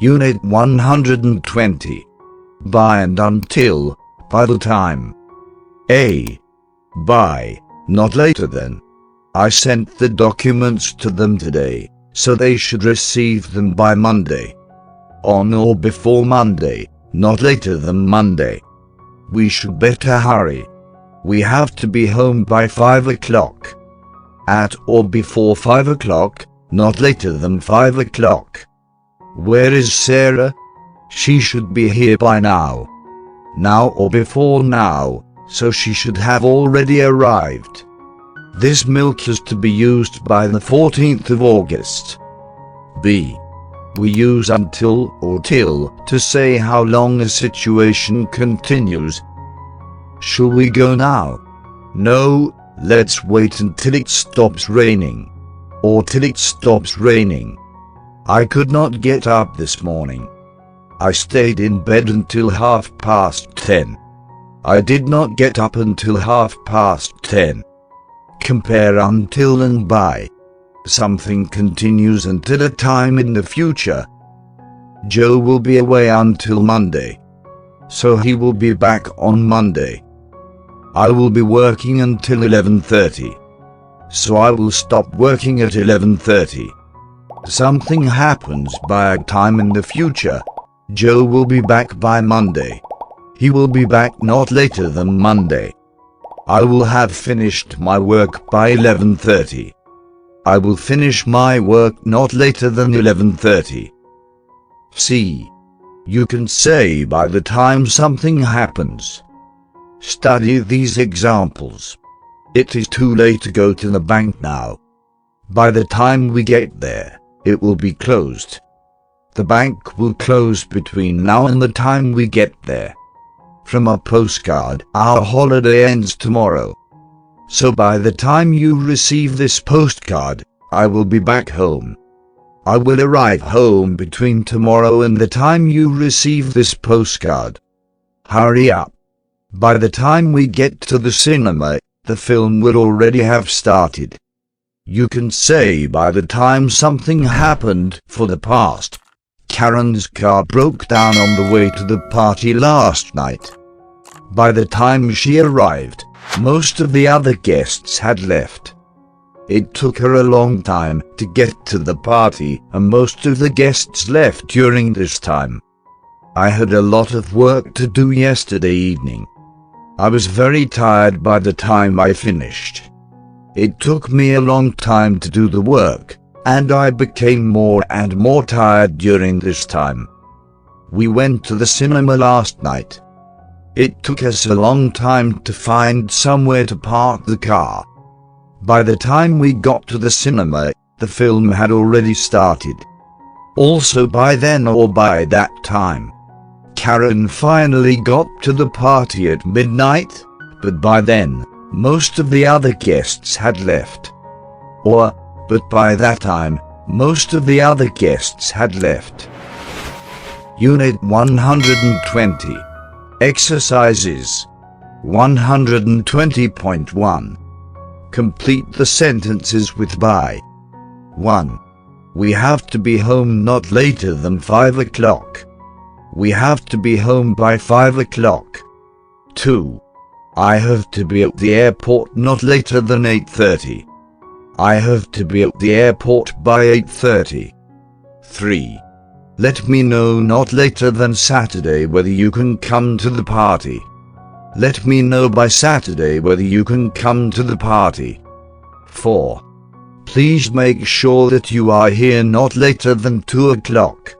Unit 120. By and until, by the time. A. By, not later than. I sent the documents to them today, so they should receive them by Monday. On or before Monday, not later than Monday. We should better hurry. We have to be home by 5 o'clock. At or before 5 o'clock, not later than 5 o'clock. Where is Sarah? She should be here by now. Now or before now, so she should have already arrived. This milk is to be used by the 14th of August. B. We use until or till to say how long a situation continues. Shall we go now? No, let's wait until it stops raining. Or till it stops raining. I could not get up this morning. I stayed in bed until 10:30. I did not get up until 10:30. Compare until and by. Something continues until a time in the future. Joe will be away until Monday, so he will be back on Monday. I will be working until 11:30, so I will stop working at 11:30. Something happens by a time in the future. Joe will be back by Monday. He will be back not later than Monday. I will have finished my work by 11:30. I will finish my work not later than 11:30. C. You can say by the time something happens. Study these examples. It is too late to go to the bank now. By the time we get there, it will be closed. The bank will close between now and the time we get there. From a postcard, our holiday ends tomorrow. So by the time you receive this postcard, I will be back home. I will arrive home between tomorrow and the time you receive this postcard. Hurry up. By the time we get to the cinema, the film will already have started. You can say by the time something happened for the past. Karen's car broke down on the way to the party last night. By the time she arrived, most of the other guests had left. It took her a long time to get to the party, and most of the guests left during this time. I had a lot of work to do yesterday evening. I was very tired by the time I finished. It took me a long time to do the work, and I became more and more tired during this time. We went to the cinema last night. It took us a long time to find somewhere to park the car. By the time we got to the cinema, the film had already started. Also by then or by that time, Karen finally got to the party at midnight, but by then, most of the other guests had left. But by that time, most of the other guests had left. Unit 120. Exercises. 120.1. Complete the sentences with by. 1. We have to be home not later than 5 o'clock. We have to be home by 5 o'clock. 2. I have to be at the airport not later than 8:30. I have to be at the airport by 8:30. 3. Let me know not later than Saturday whether you can come to the party. Let me know by Saturday whether you can come to the party. 4. Please make sure that you are here not later than 2 o'clock.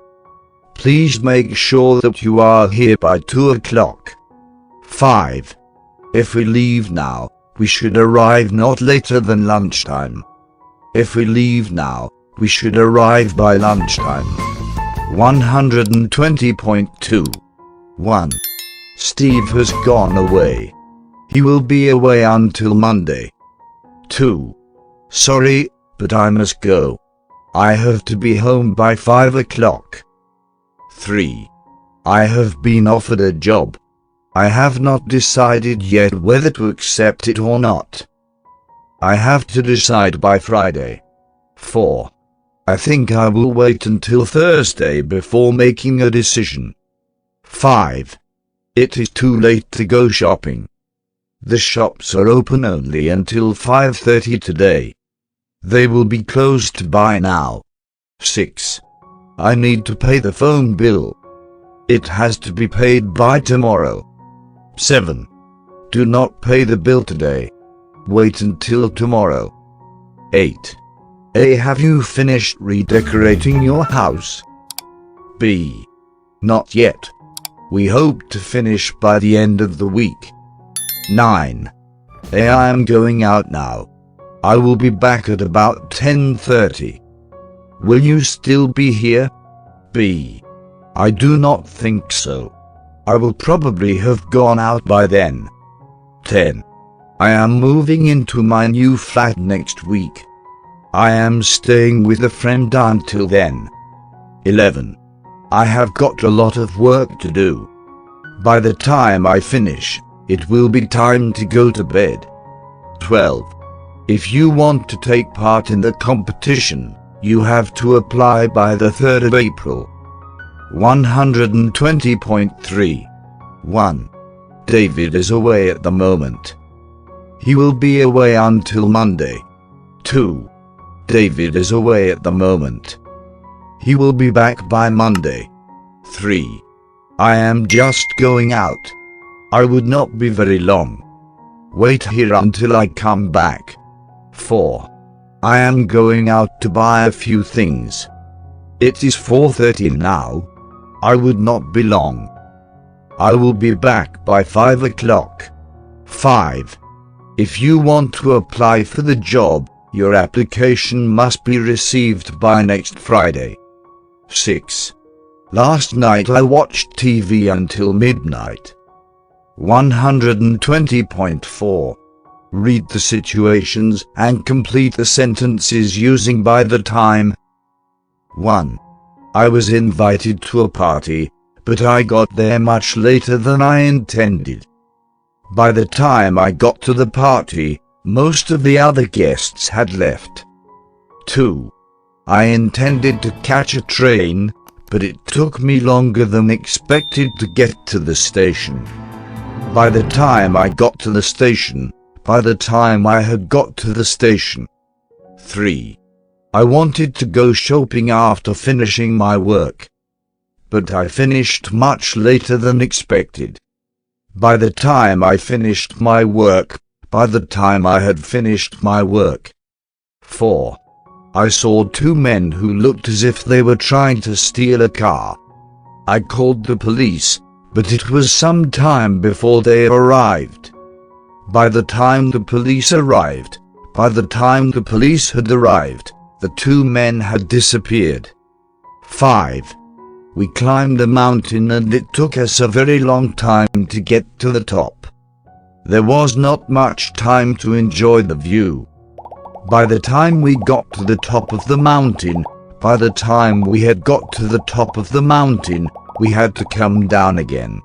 Please make sure that you are here by 2 o'clock. 5. If we leave now, we should arrive not later than lunchtime. If we leave now, we should arrive by lunchtime. 120.2. 1. Steve has gone away. He will be away until Monday. 2. Sorry, but I must go. I have to be home by 5 o'clock. 3. I have been offered a job. I have not decided yet whether to accept it or not. I have to decide by Friday. 4. I think I will wait until Thursday before making a decision. 5. It is too late to go shopping. The shops are open only until 5:30 today. They will be closed by now. 6. I need to pay the phone bill. It has to be paid by tomorrow. 7. Do not pay the bill today. Wait until tomorrow. 8. A. Have you finished redecorating your house? B. Not yet. We hope to finish by the end of the week. 9. A. I am going out now. I will be back at about 10:30. Will you still be here? B. I do not think so. I will probably have gone out by then. 10. I am moving into my new flat next week. I am staying with a friend until then. 11. I have got a lot of work to do. By the time I finish, it will be time to go to bed. 12. If you want to take part in the competition, you have to apply by the 3rd of April. 120.3. 1. David is away at the moment. He will be away until Monday. 2. David is away at the moment. He will be back by Monday. 3. I am just going out. I would not be very long. Wait here until I come back. 4. I am going out to buy a few things. It is 4:30 now. I would not be long. I will be back by 5 o'clock. 5. If you want to apply for the job, your application must be received by next Friday. 6. Last night I watched TV until midnight. 120.4. Read the situations and complete the sentences using by the time. 1. I was invited to a party, but I got there much later than I intended. By the time I got to the party, most of the other guests had left. 2. I intended to catch a train, but it took me longer than expected to get to the station. By the time I got to the station, by the time I had got to the station. 3. I wanted to go shopping after finishing my work, but I finished much later than expected. By the time I finished my work, by the time I had finished my work. 4. I saw two men who looked as if they were trying to steal a car. I called the police, but it was some time before they arrived. By the time the police arrived, the two men had disappeared. 5. We climbed a mountain and it took us a very long time to get to the top. There was not much time to enjoy the view. By the time we got to the top of the mountain, we had to come down again.